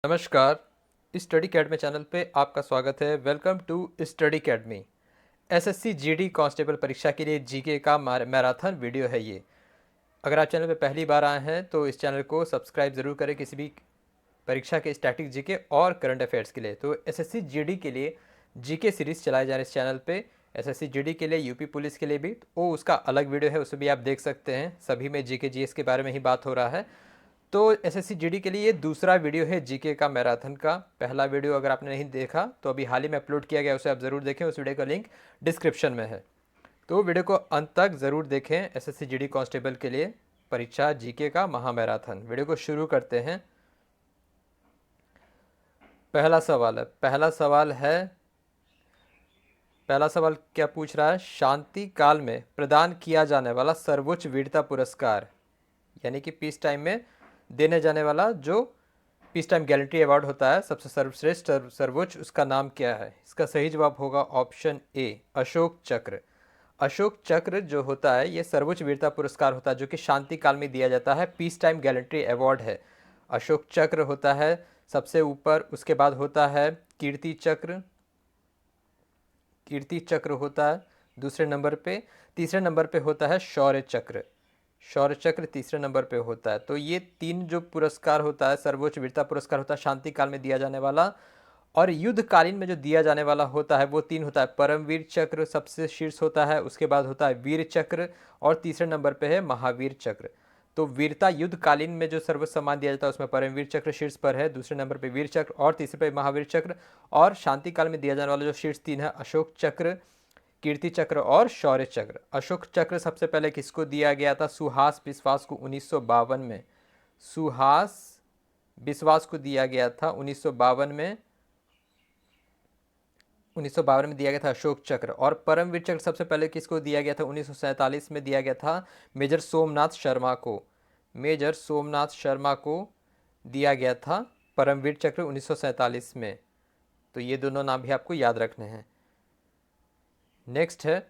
नमस्कार। Study academy channel पे आपका स्वागत है। Welcome to study academy. SSC GD constable परीक्षा के लिए जीके का मैराथन वीडियो है ये। अगर आप चैनल पे पहली बार आए हैं तो इस चैनल को सब्सक्राइब ज़रूर करें किसी भी परीक्षा के स्टैटिक जीके और करंट अफेयर्स के लिए। तो एसएससी जीडी के लिए जीके सीरीज़ चलाए जा रहे हैं इस चैनल पे। एसएससी जीडी के लिए, यूपी पुलिस के लिए भी वो उसका अलग वीडियो है, उसमें भी आप देख सकते हैं। सभी में जीके जीएस के बारे में ही बात हो रहा है। तो एसएससी जीडी के लिए ये दूसरा वीडियो है जीके का मैराथन का। पहला वीडियो अगर आपने नहीं देखा तो अभी हाल ही में अपलोड किया गया, उसे आप ज़रूर देखें। उस वीडियो का लिंक डिस्क्रिप्शन में है, तो वीडियो को अंत तक ज़रूर देखें। एसएससी जीडी कांस्टेबल के लिए परीक्षा जीके का महामैराथन। वीडियो को शुरू करते हैं। पहला सवाल क्या पूछ रहा है? शांति काल में प्रदान किया जाने वाला सर्वोच्च वीरता पुरस्कार, यानी कि पीस टाइम में देने जाने वाला जो पीस टाइम गैलेंट्री अवार्ड होता है, सबसे सर्वश्रेष्ठ सर्वोच्च, उसका नाम क्या है? इसका सही जवाब होगा ऑप्शन ए, अशोक चक्र। अशोक चक्र जो होता है ये सर्वोच्च वीरता पुरस्कार होता है जो कि शांति काल में दिया जाता है। पीस टाइम गैलेंट्री अवार्ड है। अशोक चक्र होता है सबसे ऊपर, उसके बाद होता है कीर्ति चक्र। कीर्ति चक्र होता है दूसरे नंबर पे। तीसरे नंबर पे होता है शौर्य चक्र। शौर्य चक्र तीसरे नंबर पे होता है। तो ये तीन जो पुरस्कार होता है, सर्वोच्च वीरता पुरस्कार होता है शांति काल में दिया जाने वाला, और युद्धकालीन में जो दिया जाने वाला होता है वो तीन होता है। परमवीर चक्र सबसे शीर्ष होता है, उसके बाद होता है वीर चक्र, और तीसरे नंबर पे है महावीर चक्र। तो वीरता युद्धकालीन में जो सर्वोच्च सम्मान दिया जाता है उसमें परमवीर चक्र शीर्ष पर है, दूसरे नंबर पे वीर चक्र और तीसरे पे महावीर चक्र। और शांति काल में दिया जाने वाला जो शीर्ष तीन है, अशोक चक्र, कीर्ति चक्र और शौर्य चक्र। अशोक चक्र सबसे पहले किसको दिया गया था? सुहास बिस्वास को 1952 में। सुहास बिस्वास को दिया गया था 1952 में। 1952 में दिया गया था अशोक चक्र। और परमवीर चक्र सबसे पहले किसको दिया गया था? 1947 में दिया गया था मेजर सोमनाथ शर्मा को। मेजर सोमनाथ शर्मा को दिया गया था परमवीर चक्र 1947 में। तो ये दोनों नाम भी आपको याद रखने हैं। नेक्स्ट है,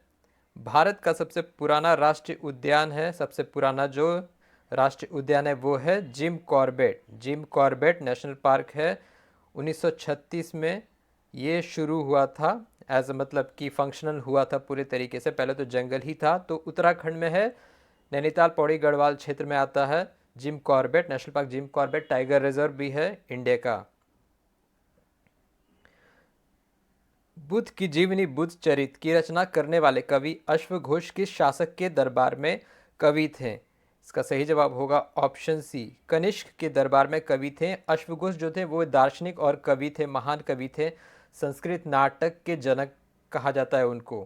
भारत का सबसे पुराना राष्ट्रीय उद्यान है। सबसे पुराना जो राष्ट्रीय उद्यान है वो है Jim Corbett. Jim Corbett national park है। 1936 में ये शुरू हुआ था, एज मतलब कि फंक्शनल हुआ था पूरे तरीके से। पहले तो जंगल ही था। तो उत्तराखंड में है, नैनीताल पौड़ी गढ़वाल क्षेत्र में आता है Jim Corbett national park. Jim Corbett tiger reserve भी है इंडिया का। बुद्ध की जीवनी बुद्ध चरित की रचना करने वाले कवि अश्वघोष किस शासक के दरबार में कवि थे? इसका सही जवाब होगा ऑप्शन सी, कनिष्क के दरबार में कवि थे। अश्वघोष जो थे वो दार्शनिक और कवि थे, महान कवि थे। संस्कृत नाटक के जनक कहा जाता है उनको।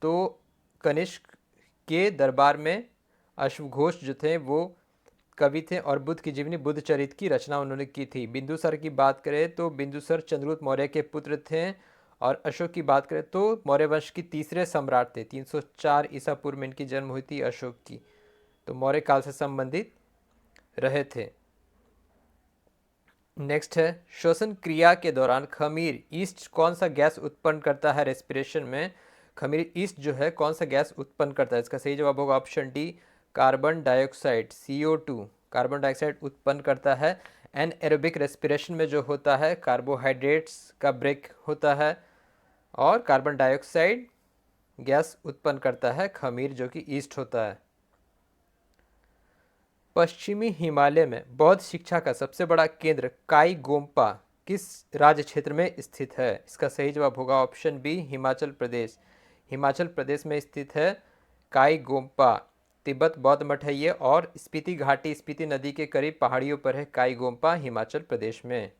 तो कनिष्क के दरबार में अश्वघोष जो थे वो कवि थे और बुद्ध की जीवनी बुद्ध चरित की रचना उन्होंने की थी। बिंदुसार की बात करें तो बिंदुसार चंद्रगुप्त मौर्य के पुत्र थे। और अशोक की बात करें तो मौर्य वंश की तीसरे सम्राट थे। 304 ईसा पूर्व में इनकी जन्म हुई थी अशोक की। तो मौर्य काल से संबंधित रहे थे। नेक्स्ट है, श्वसन क्रिया के दौरान खमीर ईस्ट कौन सा गैस उत्पन्न करता है? रेस्पिरेशन में खमीर ईस्ट जो है कौन सा गैस उत्पन्न करता है? इसका सही जवाब होगा option D, carbon dioxide, CO2 carbon dioxide उत्पन्न करता है। एनएरोबिक रेस्पिरेशन में जो होता है कार्बोहाइड्रेट्स का ब्रेक होता है और कार्बन डाइऑक्साइड गैस उत्पन्न करता है खमीर जो कि ईस्ट होता है। पश्चिमी हिमालय में बौद्ध शिक्षा का सबसे बड़ा केंद्र काई गोम्पा किस राज्य क्षेत्र में स्थित है? इसका सही जवाब होगा ऑप्शन बी, हिमाचल प्रदेश। हिमाचल प्रदेश में स्थित है काई गोम्पा। तिब्बत बौद्ध मठ है ये, और स्पीति घाटी, स्पीति नदी के करीब पहाड़ियों पर है काई गोम्पा, हिमाचल प्रदेश में।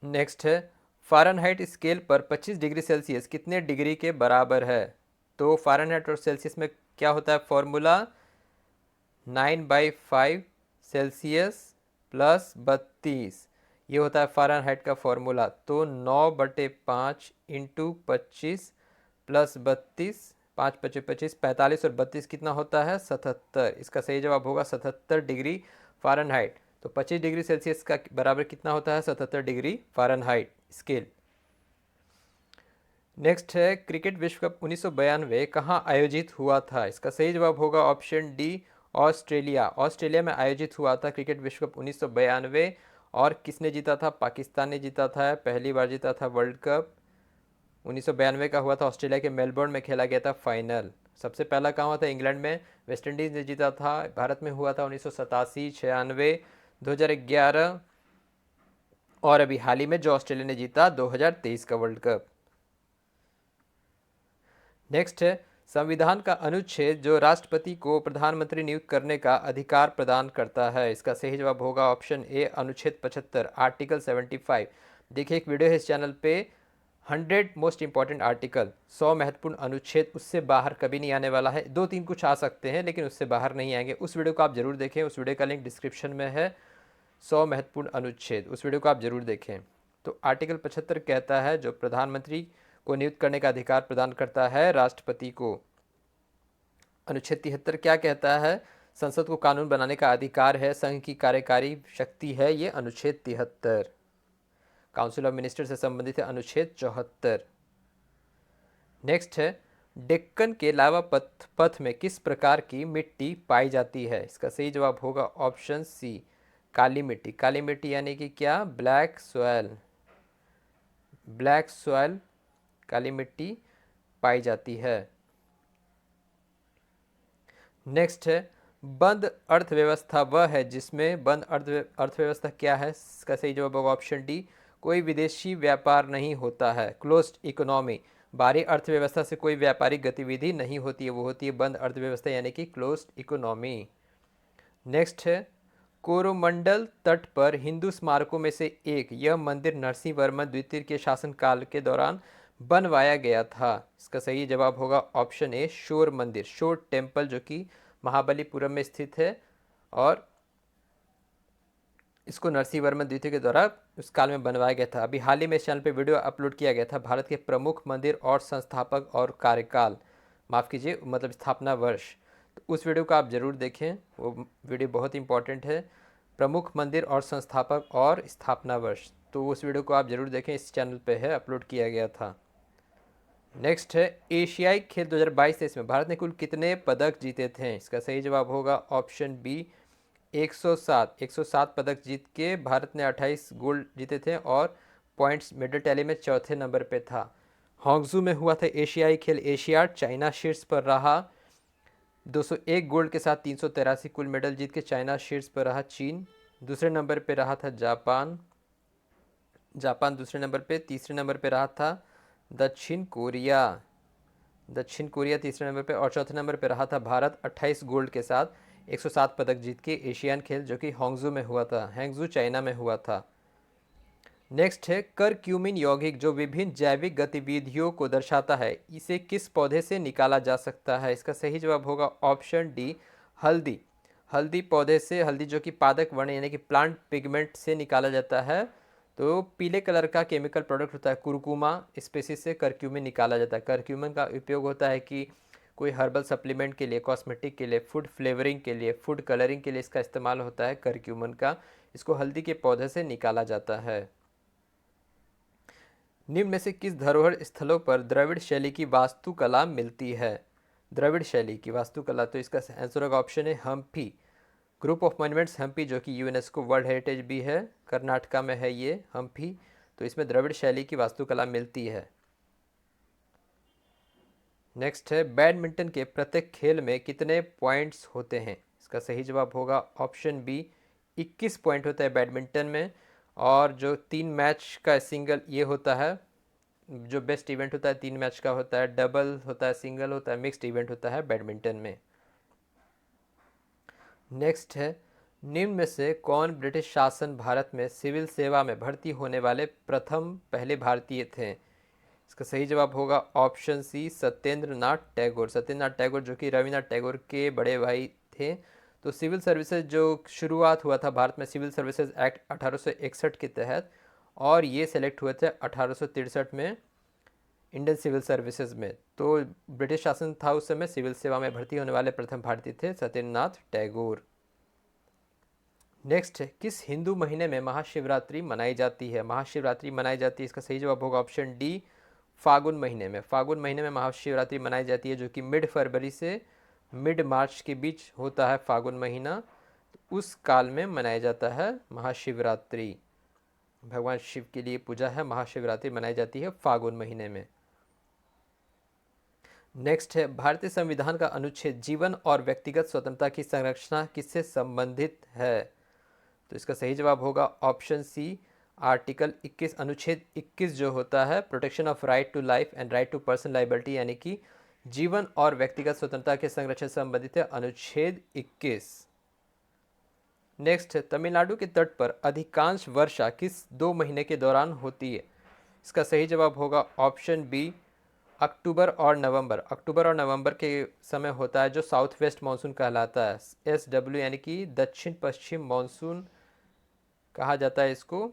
नेक्स्ट है, फ़ारेनहाइट स्केल पर 25 डिग्री सेल्सियस कितने डिग्री के बराबर है? तो फ़ारेनहाइट और सेल्सियस में क्या होता है फॉर्मूला? 9/5 सेल्सियस प्लस 32, ये होता है फ़ारेनहाइट का फॉर्मूला। तो 9/5 इंटू 25 प्लस 32, 5 25 25, 45 और 32 कितना होता है? 77। इसका सही जवाब होगा 77 डिग्री फ़ारेनहाइट। तो 25 डिग्री सेल्सियस का बराबर कितना होता है? 77 डिग्री फ़ारेनहाइट स्केल। नेक्स्ट है, क्रिकेट विश्व कप 1992 कहाँ आयोजित हुआ था? इसका सही जवाब होगा ऑप्शन डी, ऑस्ट्रेलिया में आयोजित हुआ था क्रिकेट विश्व कप 1992। और किसने जीता था? पाकिस्तान ने जीता था, पहली बार जीता था वर्ल्ड कप। 1992 का हुआ था, ऑस्ट्रेलिया के मेलबोर्न में खेला गया था फाइनल। सबसे पहला कहाँ हुआ था? इंग्लैंड में, वेस्ट इंडीज़ ने जीता था। भारत में हुआ था 1987, 96, 2011 और अभी हाल ही में जो ऑस्ट्रेलिया ने जीता 2023 का वर्ल्ड कप। नेक्स्ट है, संविधान का अनुच्छेद जो राष्ट्रपति को प्रधानमंत्री नियुक्त करने का अधिकार प्रदान करता है। इसका सही जवाब होगा ऑप्शन ए, अनुच्छेद 75, आर्टिकल 75। देखिए एक वीडियो है इस चैनल पे, 100 मोस्ट इंपॉर्टेंट आर्टिकल, 100 महत्वपूर्ण अनुच्छेद, उससे बाहर कभी नहीं आने वाला है। 2-3 कुछ आ सकते हैं लेकिन उससे बाहर नहीं आएंगे। उस वीडियो को आप जरूर देखें, उस वीडियो का लिंक डिस्क्रिप्शन में है। 100 महत्वपूर्ण अनुच्छेद, उस वीडियो को आप जरूर देखें। तो आर्टिकल 75 कहता है जो प्रधानमंत्री को नियुक्त करने का अधिकार प्रदान करता है राष्ट्रपति को। अनुच्छेद 73 क्या कहता है? संसद को कानून बनाने का अधिकार है, संघ की कार्यकारी शक्ति है, ये अनुच्छेद 73। काउंसिल ऑफ मिनिस्टर से संबंधित है अनुच्छेद 74। नेक्स्ट है, डेक्कन के लावा पथ में किस प्रकार की मिट्टी पाई जाती है? इसका सही जवाब होगा ऑप्शन सी, काली मिट्टी। काली मिट्टी यानी कि क्या? Black soil. ब्लैक सॉयल, काली मिट्टी पाई जाती है। नेक्स्ट है, बंद अर्थव्यवस्था वह है जिसमें, बंद अर्थव्यवस्था क्या है? इसका सही जवाब होगा ऑप्शन डी, कोई विदेशी व्यापार नहीं होता है। क्लोज्ड इकोनॉमी, बाहरी अर्थव्यवस्था से कोई व्यापारिक गतिविधि नहीं होती है, वो होती है बंद अर्थव्यवस्था यानी कि क्लोज्ड इकोनॉमी। नेक्स्ट है, कोरोमंडल तट पर हिंदू स्मारकों में से एक, यह मंदिर नरसिंह वर्मन द्वितीय के शासनकाल के दौरान बनवाया गया था। इसका सही जवाब होगा ऑप्शन ए, शोर मंदिर, शोर टेम्पल, जो कि महाबलीपुरम में स्थित है। और इसको नरसिंह वर्मन द्वितीय के द्वारा उस काल में बनवाया गया था। अभी हाल ही में इस चैनल पे वीडियो अपलोड किया गया था, भारत के प्रमुख मंदिर और संस्थापक और कार्यकाल, माफ़ कीजिए मतलब स्थापना वर्ष। तो उस वीडियो को आप ज़रूर देखें, वो वीडियो बहुत इंपॉर्टेंट है, प्रमुख मंदिर और संस्थापक और स्थापना वर्ष। तो उस वीडियो को आप ज़रूर देखें, इस चैनल पे है, अपलोड किया गया था। नेक्स्ट है, एशियाई खेल 2022-23 में भारत ने कुल कितने पदक जीते थे? इसका सही जवाब होगा ऑप्शन बी, 107 पदक जीत के भारत ने 28 गोल्ड जीते थे और पॉइंट्स मेडल टैली में चौथे नंबर पे था। हांगजू में हुआ था एशियाई खेल एशियाड, चाइना शीर्ष पर रहा 201 गोल्ड के साथ 383 कुल मेडल जीत के चाइना शीर्ष पर रहा। चीन दूसरे नंबर पे रहा था, जापान दूसरे नंबर पे, तीसरे नंबर पे रहा था दक्षिण कोरिया तीसरे नंबर पे, और चौथे नंबर पे रहा था भारत 28 गोल्ड के साथ 107 पदक जीत के एशियन खेल जो कि हांगजू में हुआ था, हैंगजू चाइना में हुआ था। नेक्स्ट है, करक्यूमिन यौगिक जो विभिन्न जैविक गतिविधियों को दर्शाता है, इसे किस पौधे से निकाला जा सकता है? इसका सही जवाब होगा ऑप्शन डी, हल्दी पौधे से, हल्दी जो कि पादप वर्ण यानी कि प्लांट पिगमेंट से निकाला जाता है। तो पीले कलर का केमिकल प्रोडक्ट होता है कुरकुमा स्पेसीज से करक्यूमिन निकाला जाता है। करक्यूमिन का उपयोग होता है कि कोई हर्बल सप्लीमेंट के लिए, कॉस्मेटिक के लिए, फूड फ्लेवरिंग के लिए, फूड कलरिंग के लिए इसका इस्तेमाल होता है करक्यूमिन का। इसको हल्दी के पौधे से निकाला जाता है। निम्न में से किस धरोहर स्थलों पर द्रविड़ शैली की वास्तुकला मिलती है? द्रविड़ शैली की वास्तुकला, तो इसका आंसर होगा ऑप्शन है Hampi. Group of monuments Hampi जो कि यूनेस्को वर्ल्ड हेरिटेज भी है, कर्नाटका में है ये हम्पी। तो इसमें द्रविड़ शैली की वास्तुकला मिलती है। नेक्स्ट है, बैडमिंटन के प्रत्येक खेल में कितने पॉइंट्स होते हैं? इसका सही जवाब होगा ऑप्शन बी, 21 पॉइंट होता है बैडमिंटन में। और जो 3 मैच का सिंगल ये होता है, जो बेस्ट इवेंट होता है 3 मैच का होता है, डबल होता है, सिंगल होता है, मिक्स्ड इवेंट होता है बैडमिंटन में। नेक्स्ट है, निम्न में से कौन ब्रिटिश शासन भारत में सिविल सेवा में भर्ती होने वाले पहले भारतीय थे? इसका सही जवाब होगा ऑप्शन सी, सत्येंद्र नाथ टैगोर जो कि रविन्द्रनाथ टैगोर के बड़े भाई थे। तो सिविल सर्विसेज जो शुरुआत हुआ था भारत में सिविल सर्विसेज एक्ट 1861 के तहत, और ये सेलेक्ट हुए थे 1863 में इंडियन सिविल सर्विसेज में। तो ब्रिटिश शासन था उस समय, सिविल सेवा में भर्ती होने वाले प्रथम भारतीय थे सत्येंद्र नाथ टैगोर। नेक्स्ट है, किस हिंदू महीने में महाशिवरात्रि मनाई जाती है? महाशिवरात्रि मनाई जाती है, इसका सही जवाब होगा ऑप्शन डी, फागुन महीने में। फागुन महीने में महाशिवरात्रि मनाई जाती है जो कि मिड फरवरी से मिड मार्च के बीच होता है फागुन महीना, तो उस काल में मनाया जाता है महाशिवरात्रि। भगवान शिव के लिए पूजा है, महाशिवरात्रि मनाई जाती है फागुन महीने में। नेक्स्ट है, भारतीय संविधान का अनुच्छेद जीवन और व्यक्तिगत स्वतंत्रता की संरक्षण किससे संबंधित है? तो इसका सही जवाब होगा ऑप्शन सी, आर्टिकल 21, अनुच्छेद 21 जो होता है protection of right to life and right to personal liability, यानी कि जीवन और व्यक्तिगत स्वतंत्रता के संरक्षण से संबंधित है अनुच्छेद 21। नेक्स्ट है, तमिलनाडु के तट पर अधिकांश वर्षा किस 2 महीने के दौरान होती है? इसका सही जवाब होगा ऑप्शन बी, अक्टूबर और नवंबर। अक्टूबर और नवंबर के समय होता है जो साउथ वेस्ट मानसून कहलाता है, SW, यानी कि दक्षिण पश्चिम मानसून कहा जाता है इसको।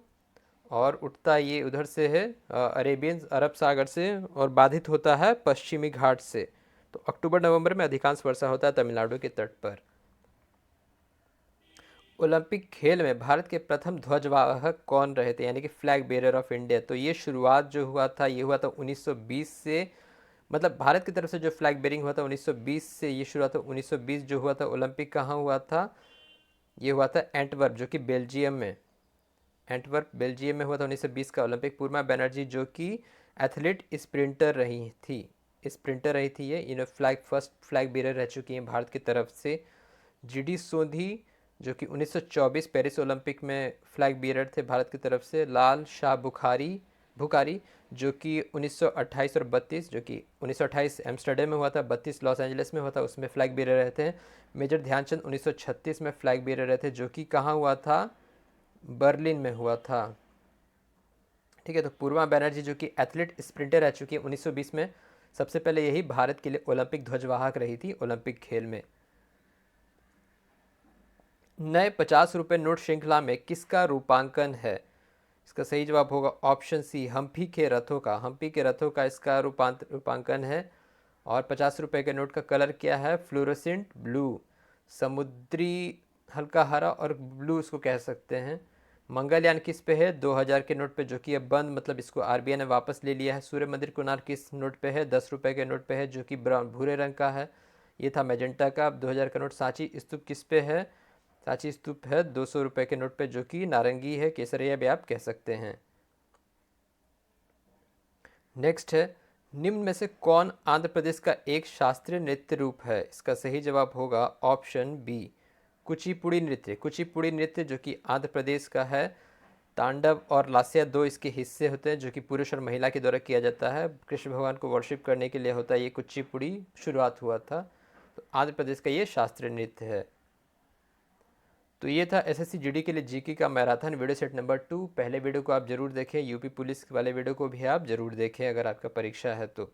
और उठता ये उधर से है अरेबियन अरब सागर से, और बाधित होता है पश्चिमी घाट से। तो अक्टूबर नवंबर में अधिकांश वर्षा होता है तमिलनाडु के तट पर। ओलंपिक खेल में भारत के प्रथम ध्वजवाहक कौन रहे थे, यानी कि फ्लैग बेरर ऑफ इंडिया? तो ये शुरुआत जो हुआ था ये हुआ था 1920 से, मतलब भारत की तरफ से जो फ्लैग बेरिंग हुआ था 1920 से ये शुरुआत था। 1920 जो हुआ था ओलंपिक कहाँ हुआ था? ये हुआ था एंटवर्प, जो कि बेल्जियम में, एंटवर्प बेल्जियम में हुआ था 1920 का ओलंपिक। पूर्णा बनर्जी जो कि एथलीट स्प्रिंटर रही थी ये, इन्हें फर्स्ट फ्लैग बेरर रह चुकी हैं भारत की तरफ से। GD सोधी जो कि 1924 पेरिस ओलंपिक में फ्लैग बेरर थे भारत की तरफ से। लाल शाह बुखारी जो कि 1928 और 32, जो कि 1928 एम्स्टर्डम में हुआ था, 32 लॉस एंजलिस में हुआ था, उसमें फ्लैग बेरर रहते हैं। मेजर ध्यानचंद 1936 में फ्लैग बेरर रहते, जो कि कहाँ हुआ था? बर्लिन में हुआ था। ठीक है, तो पूर्वा बनर्जी जो कि एथलीट स्प्रिंटर रह चुकी है 1920 में, सबसे पहले यही भारत के लिए ओलंपिक ध्वजवाहक रही थी ओलंपिक खेल में। नए 50 रुपये नोट श्रृंखला में किसका रूपांकन है? इसका सही जवाब होगा ऑप्शन सी, हम्पी के रथों का इसका रूपांकन है। और 50 रुपये के नोट का कलर क्या है? फ्लोरोसेंट ब्लू, समुद्री हल्का हरा और ब्लू इसको कह सकते हैं। मंगलयान किस पे है? 2000 के नोट पे, जो कि अब बंद, मतलब इसको RBI ने वापस ले लिया है। सूर्य मंदिर कोणार्क किस नोट पे है? 10 रुपये के नोट पे है, जो कि ब्राउन भूरे रंग का है। ये था मेजेंटा का। 2000 का नोट। सांची स्तूप किस पे है? सांची स्तूप है 200 रुपये के नोट पे, जो कि नारंगी है, केसरिया भी आप कह सकते हैं। नेक्स्ट है, निम्न में से कौन आंध्र प्रदेश का एक शास्त्रीय नृत्य रूप है? इसका सही जवाब होगा ऑप्शन बी, कुचिपुड़ी नृत्य। कुचिपुड़ी नृत्य जो कि आंध्र प्रदेश का है। तांडव और लास्या दो इसके हिस्से होते हैं, जो कि पुरुष और महिला के द्वारा किया जाता है। कृष्ण भगवान को वर्शिप करने के लिए होता है ये कुचिपुड़ी, शुरुआत हुआ था। तो आंध्र प्रदेश का ये शास्त्रीय नृत्य है। तो ये था SSC GD के लिए GK का मैराथन वीडियो सेट नंबर 2। पहले वीडियो को आप जरूर देखें, यूपी पुलिस वाले वीडियो को भी आप जरूर देखें अगर आपका परीक्षा है तो।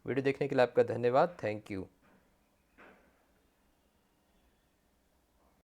वीडियो देखने के लिए आपका धन्यवाद। Thank you.